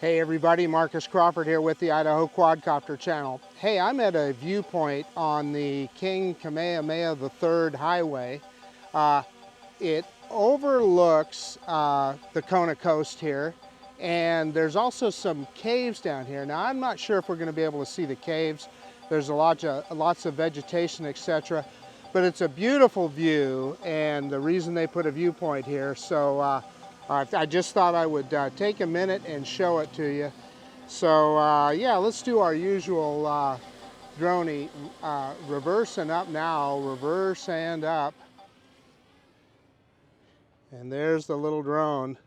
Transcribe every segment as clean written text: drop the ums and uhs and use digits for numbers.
Hey everybody, Marcus Crawford here with the Idaho Quadcopter channel. Hey, I'm at a viewpoint on the King Kamehameha III highway. It overlooks the Kona Coast here, and there's also some caves down here. Now I'm not sure if we're going to be able to see the caves. There's lots of vegetation, etc. But it's a beautiful view, and the reason they put a viewpoint here. So I just thought I would take a minute and show it to you. So yeah, let's do our usual droney. Reverse and up now, reverse and up. And there's the little drone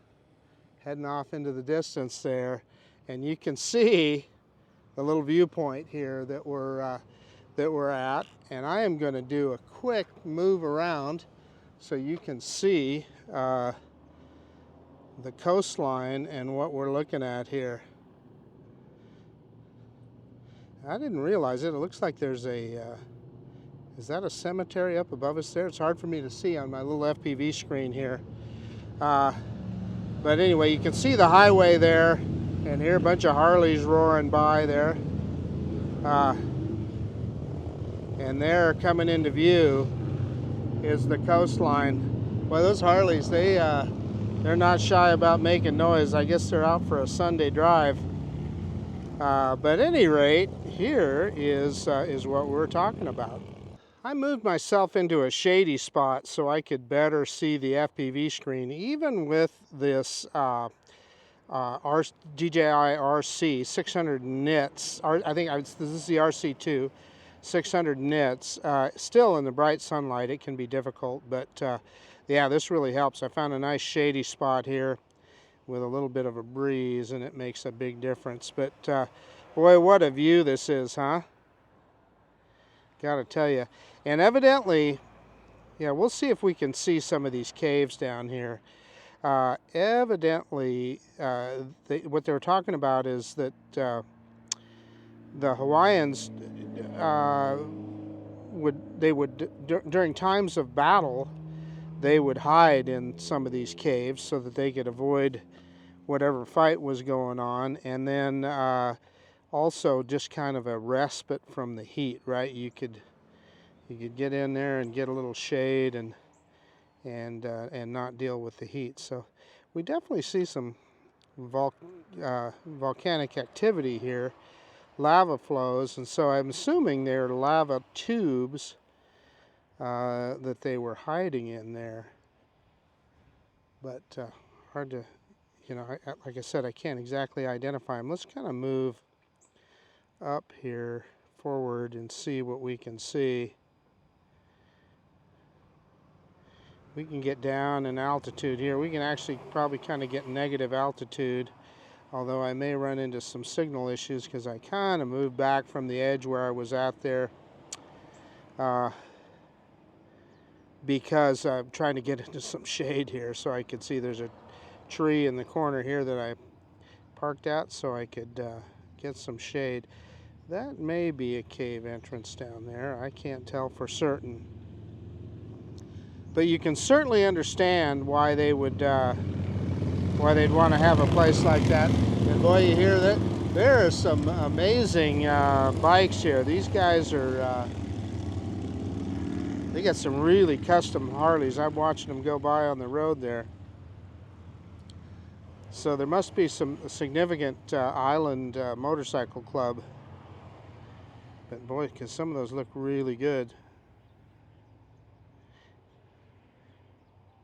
heading off into the distance there. And you can see the little viewpoint here that we're at. And I am going to do a quick move around so you can see the coastline and what we're looking at here. I didn't realize it. It looks like there's a, is that a cemetery up above us there? It's hard for me to see on my little FPV screen here. But anyway, you can see the highway there, and here a bunch of Harleys roaring by there. And there, coming into view, is the coastline. Well, those Harleys, they're not shy about making noise. I guess they're out for a Sunday drive. But at any rate, here is what we're talking about. I moved myself into a shady spot so I could better see the FPV screen, even with this DJI RC 600 nits. I think this is the RC2, 600 nits. Still in the bright sunlight, it can be difficult, but yeah, this really helps. I found a nice shady spot here with a little bit of a breeze, and it makes a big difference. But boy, what a view this is, huh? Gotta tell you. And evidently, yeah, we'll see if we can see some of these caves down here. Evidently, what they're talking about is that the Hawaiians during times of battle, they would hide in some of these caves so that they could avoid whatever fight was going on, and then also just kind of a respite from the heat, right? You could get in there and get a little shade and not deal with the heat. So we definitely see some volcanic activity here, lava flows, and so I'm assuming they're lava tubes that they were hiding in there. But hard to, you know, like I said, I can't exactly identify them. Let's kind of move up here forward and see what we can see. We can get down in altitude here. We can actually probably kind of get negative altitude, although I may run into some signal issues because I kind of moved back from the edge where I was at there because I'm trying to get into some shade here so I could see there's a tree in the corner here that I parked at so I could get some shade. That may be a cave entrance down there. I can't tell for certain. But you can certainly understand why they would, why they'd want to have a place like that. And boy, you hear that there are some amazing bikes here. These guys are, they got some really custom Harleys. I'm watching them go by on the road there. So there must be some significant island motorcycle club. But boy, because some of those look really good.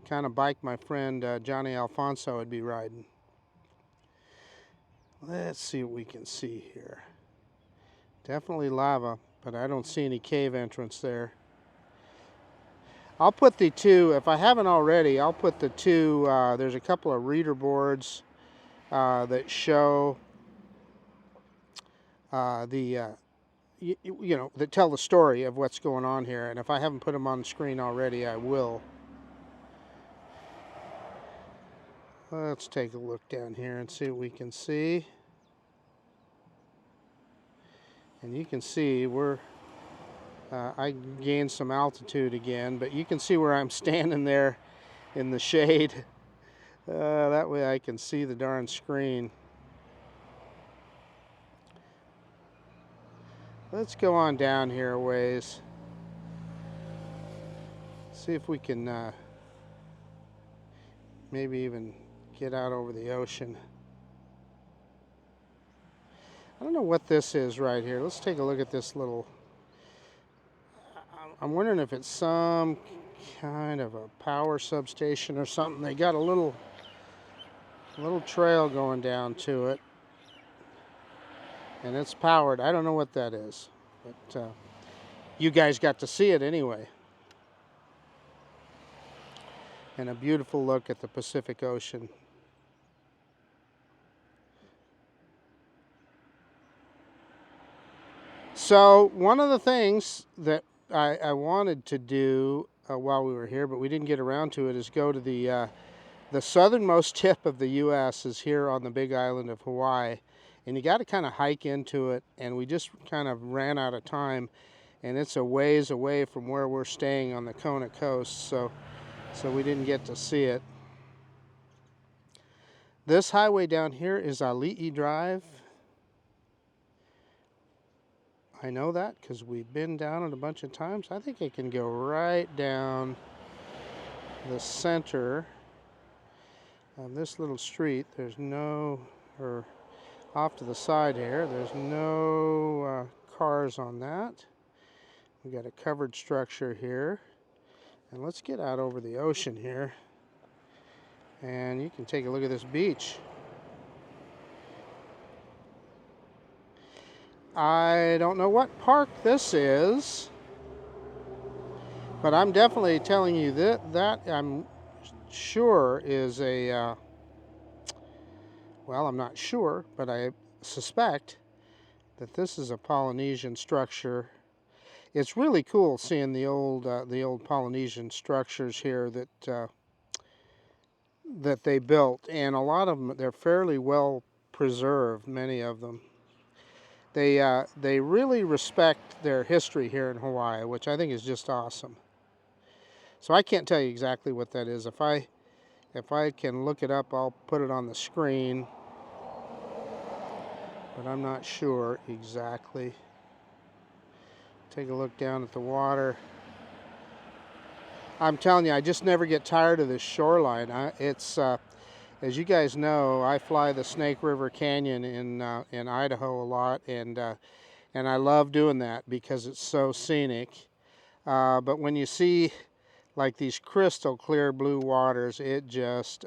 Kind of bike my friend Johnny Alfonso would be riding. Let's see what we can see here. Definitely lava, but I don't see any cave entrance there. I'll put the two, if I haven't already, I'll put the two, there's a couple of reader boards that show you know, that tell the story of what's going on here. And if I haven't put them on the screen already, I will. Let's take a look down here and see what we can see. And you can see I gained some altitude again, but you can see where I'm standing there in the shade. That way I can see the darn screen. Let's go on down here a ways. See if we can maybe even get out over the ocean. I don't know what this is right here. Let's take a look at this little... I'm wondering if it's some kind of a power substation or something. They got a little trail going down to it, and it's powered. I don't know what that is, but you guys got to see it anyway. And a beautiful look at the Pacific Ocean. So one of the things that I wanted to do while we were here, but we didn't get around to it, is go to the southernmost tip of the U.S. is here on the big island of Hawaii. And you got to kind of hike into it, and we just kind of ran out of time, and it's a ways away from where we're staying on the Kona Coast, so we didn't get to see it. This highway down here is Ali'i Drive. I know that because we've been down it a bunch of times. I think it can go right down the center of this little street. There's no, or off to the side here, there's no cars on that. We got a covered structure here. And let's get out over the ocean here. And you can take a look at this beach. I don't know what park this is, but I'm definitely telling you that I'm sure is a, well, I'm not sure, but I suspect that this is a Polynesian structure. It's really cool seeing the old Polynesian structures here that they built, and a lot of them, they're fairly well preserved, many of them. They really respect their history here in Hawaii, which I think is just awesome. So I can't tell you exactly what that is. If I can look it up, I'll put it on the screen, but I'm not sure exactly. Take a look down at the water. I'm telling you, I just never get tired of this shoreline. It's as you guys know, I fly the Snake River Canyon in Idaho a lot, and I love doing that because it's so scenic. But when you see like these crystal clear blue waters, it just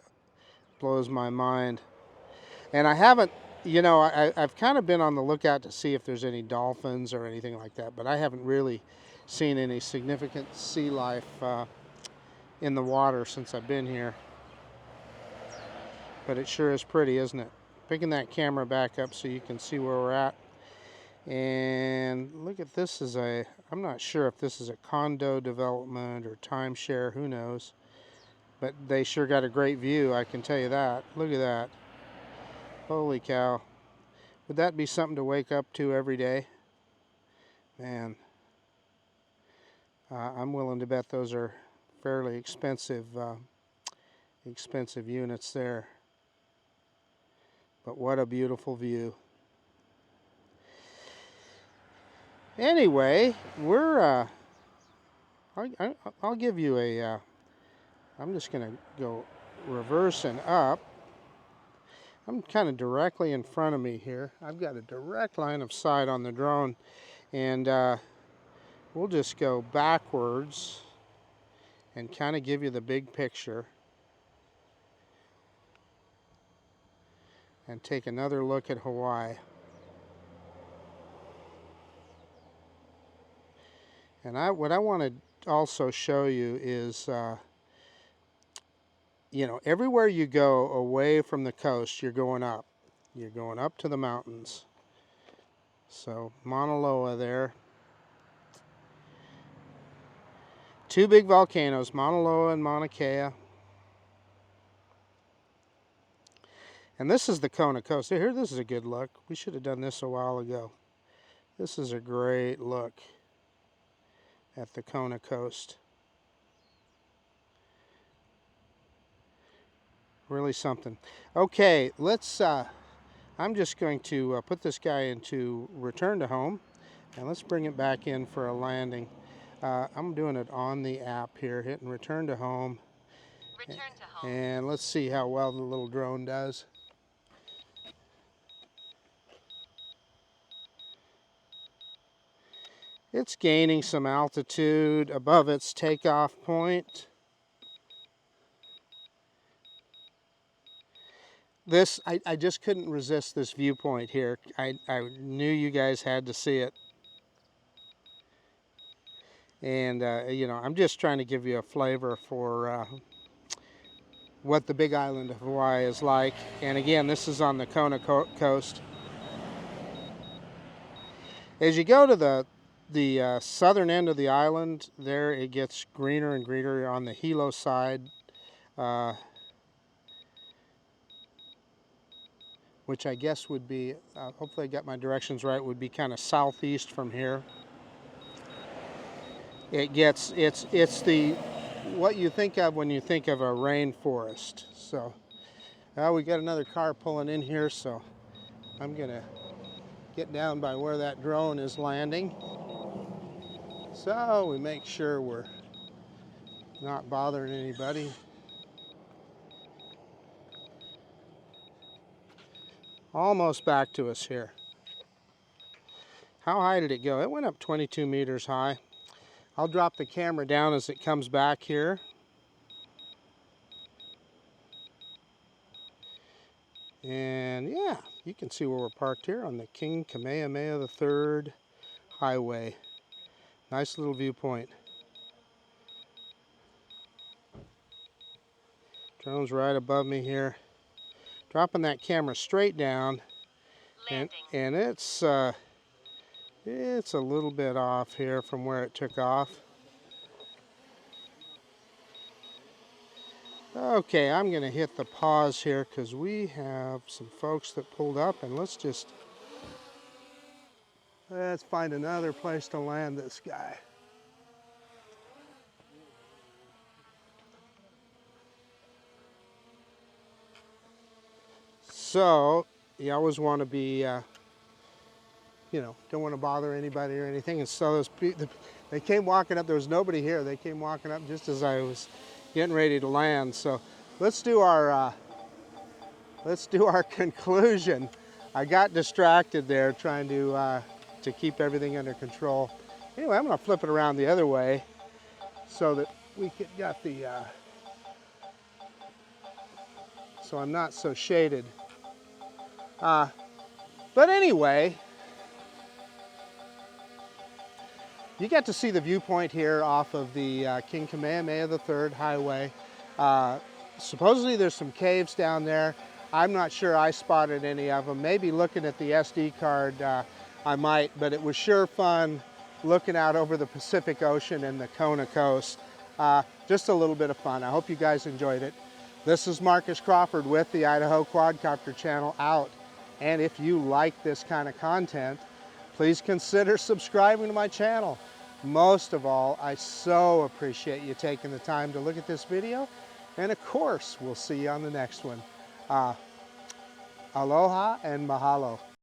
blows my mind. And I haven't, you know, I've kind of been on the lookout to see if there's any dolphins or anything like that, but I haven't really seen any significant sea life in the water since I've been here. But it sure is pretty, isn't it? Picking that camera back up so you can see where we're at. And look at this as I'm not sure if this is a condo development or timeshare, who knows. But they sure got a great view, I can tell you that. Look at that. Holy cow. Would that be something to wake up to every day? Man, I'm willing to bet those are fairly expensive units there. But what a beautiful view. Anyway, we're I'll give you a I'm just gonna go reversing up. I'm kind of directly in front of me here. I've got a direct line of sight on the drone, and we'll just go backwards and kind of give you the big picture and take another look at Hawaii. And what I want to also show you is, you know, everywhere you go away from the coast, you're going up. You're going up to the mountains. So Mauna Loa there. Two big volcanoes, Mauna Loa and Mauna Kea. And this is the Kona Coast. Here, this is a good look. We should have done this a while ago. This is a great look at the Kona Coast. Really something. Okay, let's, I'm just going to put this guy into return to home. And let's bring it back in for a landing. I'm doing it on the app here, hitting return to home. Return to home. And let's see how well the little drone does. It's gaining some altitude above its takeoff point. This, I just couldn't resist this viewpoint here. I knew you guys had to see it. And, you know, I'm just trying to give you a flavor for what the Big Island of Hawaii is like. And again, this is on the Kona Coast. As you go to the southern end of the island, there it gets greener and greener on the Hilo side. Which I guess would be, hopefully I got my directions right, would be kind of southeast from here. It gets, it's the, what you think of when you think of a rainforest. So, we got another car pulling in here, so I'm gonna get down by where that drone is landing. So we make sure we're not bothering anybody. Almost back to us here. How high did it go? It went up 22 meters high. I'll drop the camera down as it comes back here. And yeah, you can see where we're parked here on the King Kamehameha III highway. Nice little viewpoint. Drone's right above me here. Dropping that camera straight down. And it's a little bit off here from where it took off. Okay, I'm going to hit the pause here because we have some folks that pulled up, and let's find another place to land this guy. So, you always want to be, you know, don't want to bother anybody or anything. And so they came walking up. There was nobody here. They came walking up just as I was getting ready to land. So let's do our conclusion. I got distracted there trying to keep everything under control. Anyway, I'm going to flip it around the other way so that we got the so I'm not so shaded. But anyway, you get to see the viewpoint here off of the King Kamehameha III highway. Supposedly there's some caves down there. I'm not sure I spotted any of them. Maybe looking at the SD card I might, but it was sure fun looking out over the Pacific Ocean and the Kona Coast. Just a little bit of fun. I hope you guys enjoyed it. This is Marcus Crawford with the Idaho Quadcopter channel out. And if you like this kind of content, please consider subscribing to my channel. Most of all, I so appreciate you taking the time to look at this video. And of course, we'll see you on the next one. Aloha and mahalo.